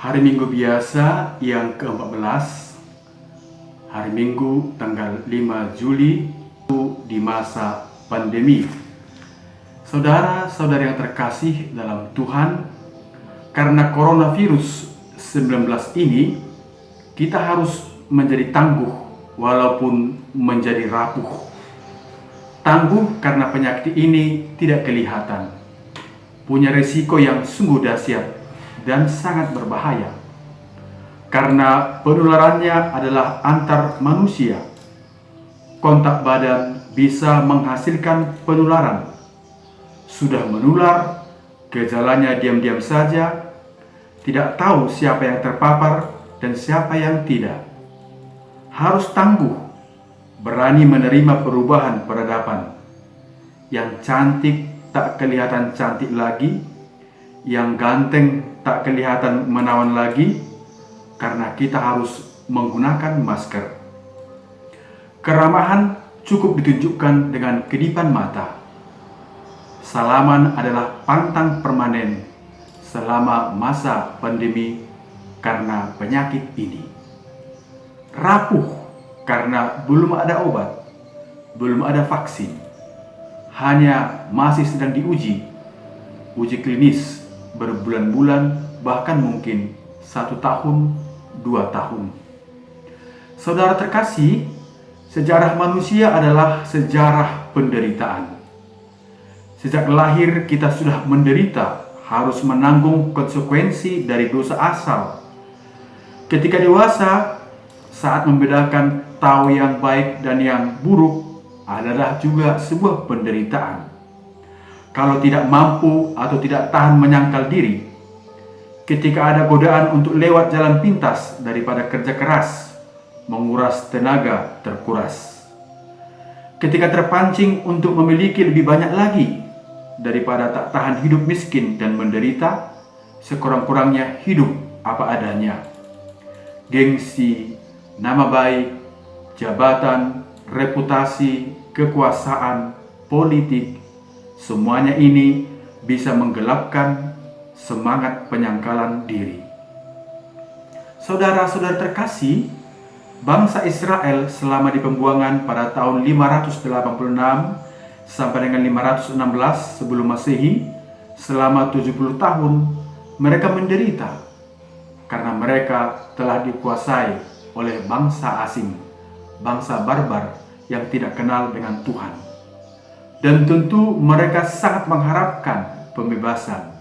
Hari Minggu biasa yang ke-14, hari Minggu tanggal 5 Juli di masa pandemi. Saudara-saudari yang terkasih dalam Tuhan, karena coronavirus 19 ini, kita harus menjadi tangguh walaupun menjadi rapuh. Tangguh karena penyakit ini tidak kelihatan, punya risiko yang sungguh dahsyat dan sangat berbahaya. Karena penularannya adalah antar manusia, kontak badan bisa menghasilkan penularan. Sudah menular, gejalanya diam-diam saja, tidak tahu siapa yang terpapar dan siapa yang tidak. Harus tangguh, berani menerima perubahan peradaban. Yang cantik tak kelihatan cantik lagi, yang ganteng tak kelihatan menawan lagi, karena kita harus menggunakan masker. Keramahan cukup ditunjukkan dengan kedipan mata. Salaman adalah pantang permanen selama masa pandemi karena penyakit ini. Rapuh karena belum ada obat, belum ada vaksin, hanya masih sedang diuji klinis berbulan-bulan, bahkan mungkin 1 tahun, 2 tahun. Saudara terkasih, sejarah manusia adalah sejarah penderitaan. Sejak lahir kita sudah menderita, harus menanggung konsekuensi dari dosa asal. Ketika dewasa, saat membedakan tahu yang baik dan yang buruk adalah juga sebuah penderitaan. Kalau tidak mampu atau tidak tahan menyangkal diri, ketika ada godaan untuk lewat jalan pintas daripada kerja keras, menguras tenaga terkuras. Ketika terpancing untuk memiliki lebih banyak lagi daripada tak tahan hidup miskin dan menderita, sekurang-kurangnya hidup apa adanya. Gengsi, nama baik, jabatan, reputasi, kekuasaan, politik, semuanya ini bisa menggelapkan semangat penyangkalan diri. Saudara-saudara terkasih, bangsa Israel selama di pembuangan pada tahun 586 sampai dengan 516 sebelum Masehi, selama 70 tahun mereka menderita karena mereka telah dikuasai oleh bangsa asing, bangsa barbar yang tidak kenal dengan Tuhan. Dan tentu mereka sangat mengharapkan pembebasan.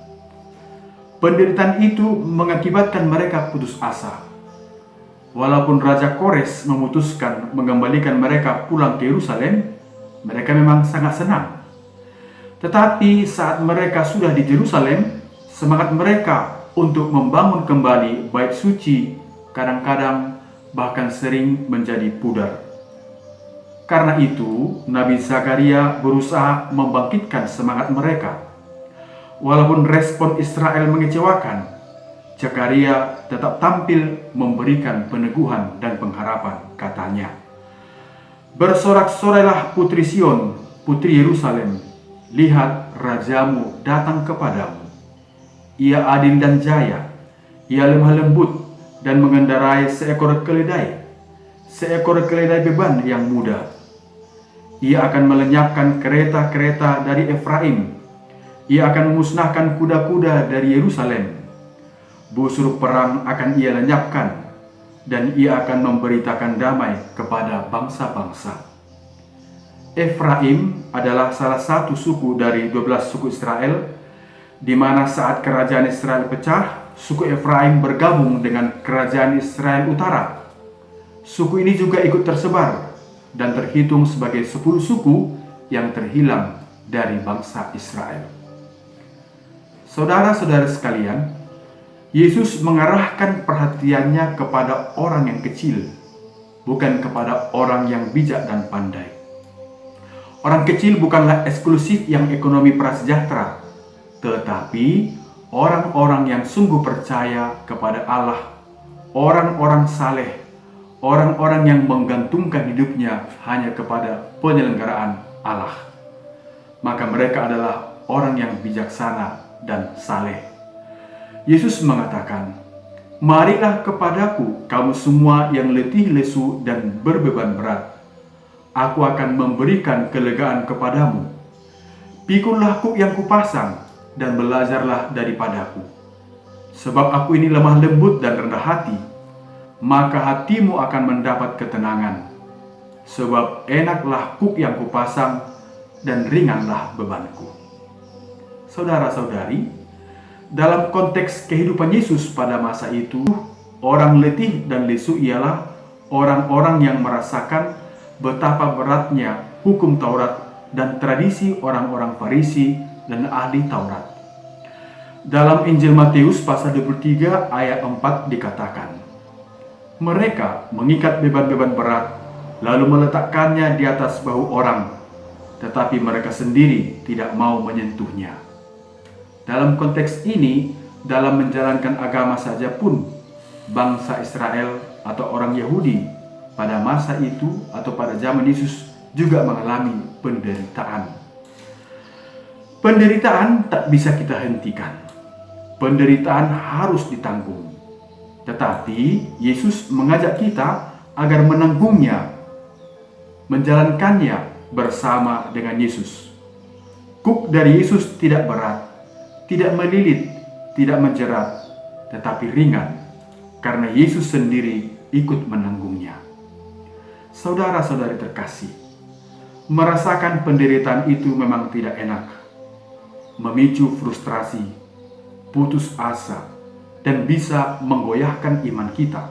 Penderitaan itu mengakibatkan mereka putus asa. Walaupun Raja Kores memutuskan mengembalikan mereka pulang ke Yerusalem, mereka memang sangat senang. Tetapi saat mereka sudah di Yerusalem, semangat mereka untuk membangun kembali bait suci kadang-kadang bahkan sering menjadi pudar. Karena itu, Nabi Zakaria berusaha membangkitkan semangat mereka. Walaupun respon Israel mengecewakan, Zakaria tetap tampil memberikan peneguhan dan pengharapan. Katanya, "Bersorak-sorailah putri Sion, putri Yerusalem, lihat rajamu datang kepadamu. Ia adil dan jaya, ia lemah lembut dan mengendarai seekor keledai beban yang muda. Ia akan melenyapkan kereta-kereta dari Efraim. Ia akan memusnahkan kuda-kuda dari Yerusalem. Busur perang akan ia lenyapkan, dan ia akan memberitakan damai kepada bangsa-bangsa." Efraim adalah salah satu suku dari 12 suku Israel, di mana saat kerajaan Israel pecah, suku Efraim bergabung dengan kerajaan Israel Utara. Suku ini juga ikut tersebar dan terhitung sebagai 10 suku yang terhilang dari bangsa Israel. Saudara-saudara sekalian, Yesus mengarahkan perhatiannya kepada orang yang kecil, bukan kepada orang yang bijak dan pandai. Orang kecil bukanlah eksklusif yang ekonomi prasejahtera, tetapi orang-orang yang sungguh percaya kepada Allah, orang-orang saleh, orang-orang yang menggantungkan hidupnya hanya kepada penyelenggaraan Allah. Maka mereka adalah orang yang bijaksana dan saleh. Yesus mengatakan, Marilah kepadaku kamu semua yang letih lesu dan berbeban berat. Aku akan memberikan kelegaan kepadamu. Pikullah kuk yang kupasang dan belajarlah daripadaku. Sebab aku ini lemah lembut dan rendah hati, maka hatimu akan mendapat ketenangan. Sebab enaklah kuk yang kupasang dan ringanlah bebanku. Saudara-saudari, dalam konteks kehidupan Yesus pada masa itu, orang letih dan lesu ialah orang-orang yang merasakan betapa beratnya hukum Taurat dan tradisi orang-orang Farisi dan ahli Taurat. Dalam Injil Matius pasal 23 ayat 4 dikatakan, mereka mengikat beban-beban berat, lalu meletakkannya di atas bahu orang, tetapi mereka sendiri tidak mau menyentuhnya. Dalam konteks ini, dalam menjalankan agama saja pun, bangsa Israel atau orang Yahudi pada masa itu atau pada zaman Yesus juga mengalami penderitaan. Penderitaan tak bisa kita hentikan. Penderitaan harus ditanggung. Tetapi Yesus mengajak kita agar menanggungnya, menjalankannya bersama dengan Yesus. Kuk dari Yesus tidak berat, tidak melilit, tidak menjerat, tetapi ringan, karena Yesus sendiri ikut menanggungnya. Saudara-saudari terkasih, merasakan penderitaan itu memang tidak enak, memicu frustrasi, putus asa, dan bisa menggoyahkan iman kita.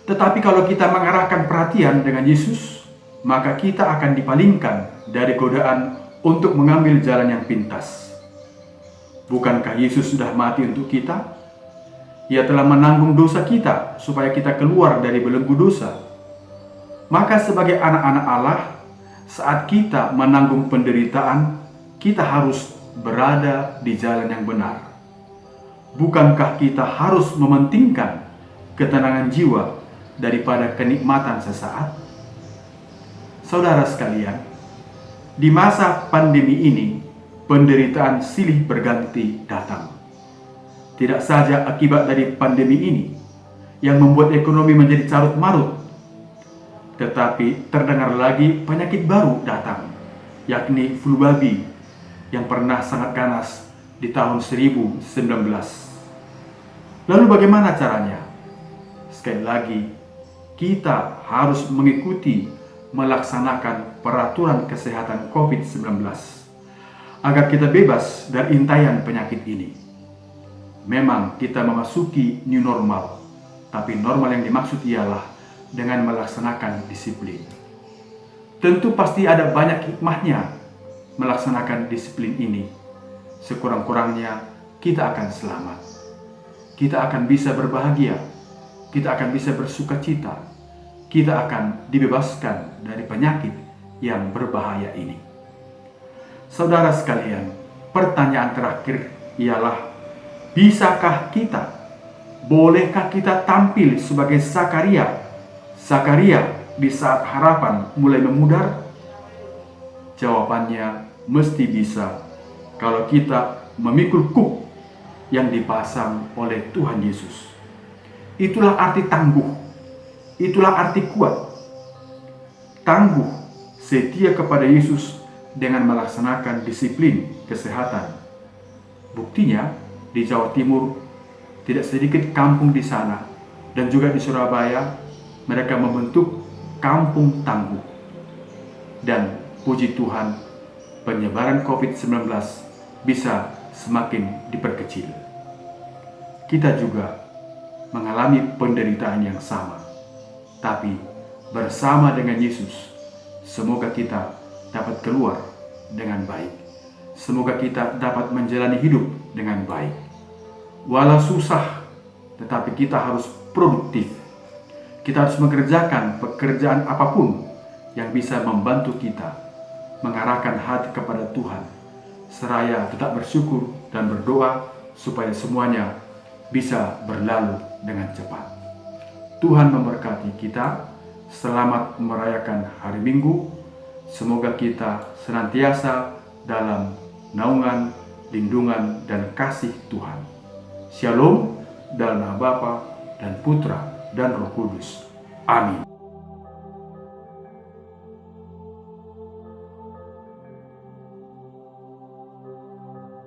Tetapi kalau kita mengarahkan perhatian dengan Yesus, maka kita akan dipalingkan dari godaan untuk mengambil jalan yang pintas. Bukankah Yesus sudah mati untuk kita? Ia telah menanggung dosa kita supaya kita keluar dari belenggu dosa. Maka sebagai anak-anak Allah, saat kita menanggung penderitaan, kita harus berada di jalan yang benar. Bukankah kita harus mementingkan ketenangan jiwa daripada kenikmatan sesaat? Saudara sekalian, di masa pandemi ini, penderitaan silih berganti datang. Tidak saja akibat dari pandemi ini yang membuat ekonomi menjadi carut marut, tetapi terdengar lagi penyakit baru datang, yakni flu babi yang pernah sangat ganas di tahun 1019. Lalu bagaimana caranya? Sekali lagi, kita harus mengikuti melaksanakan peraturan kesehatan COVID-19 agar kita bebas dari intayan penyakit ini. Memang kita memasuki new normal, tapi normal yang dimaksud ialah dengan melaksanakan disiplin. Tentu pasti ada banyak hikmahnya melaksanakan disiplin ini. Sekurang-kurangnya kita akan selamat. Kita akan bisa berbahagia. Kita akan bisa bersuka cita. Kita akan dibebaskan dari penyakit yang berbahaya ini. Saudara sekalian, pertanyaan terakhir ialah, bisakah kita, bolehkah kita tampil sebagai Zakaria di saat harapan mulai memudar? Jawabannya mesti bisa kalau kita memikul kuk yang dipasang oleh Tuhan Yesus. Itulah arti tangguh. Itulah arti kuat. Tangguh, setia kepada Yesus dengan melaksanakan disiplin kesehatan. Buktinya, di Jawa Timur, tidak sedikit kampung di sana, dan juga di Surabaya, mereka membentuk kampung tangguh. Dan puji Tuhan, penyebaran COVID-19 bisa semakin diperkecil. Kita juga mengalami penderitaan yang sama. Tapi bersama dengan Yesus, semoga kita dapat keluar dengan baik. Semoga kita dapat menjalani hidup dengan baik. Walau susah, tetapi kita harus produktif. Kita harus mengerjakan pekerjaan apapun yang bisa membantu kita mengarahkan hati kepada Tuhan, seraya tetap bersyukur dan berdoa supaya semuanya bisa berlalu dengan cepat. Tuhan memberkati kita. Selamat merayakan hari Minggu. Semoga kita senantiasa dalam naungan, lindungan, dan kasih Tuhan. Shalom, dalam nama Bapa dan Putra dan Roh Kudus. Amin.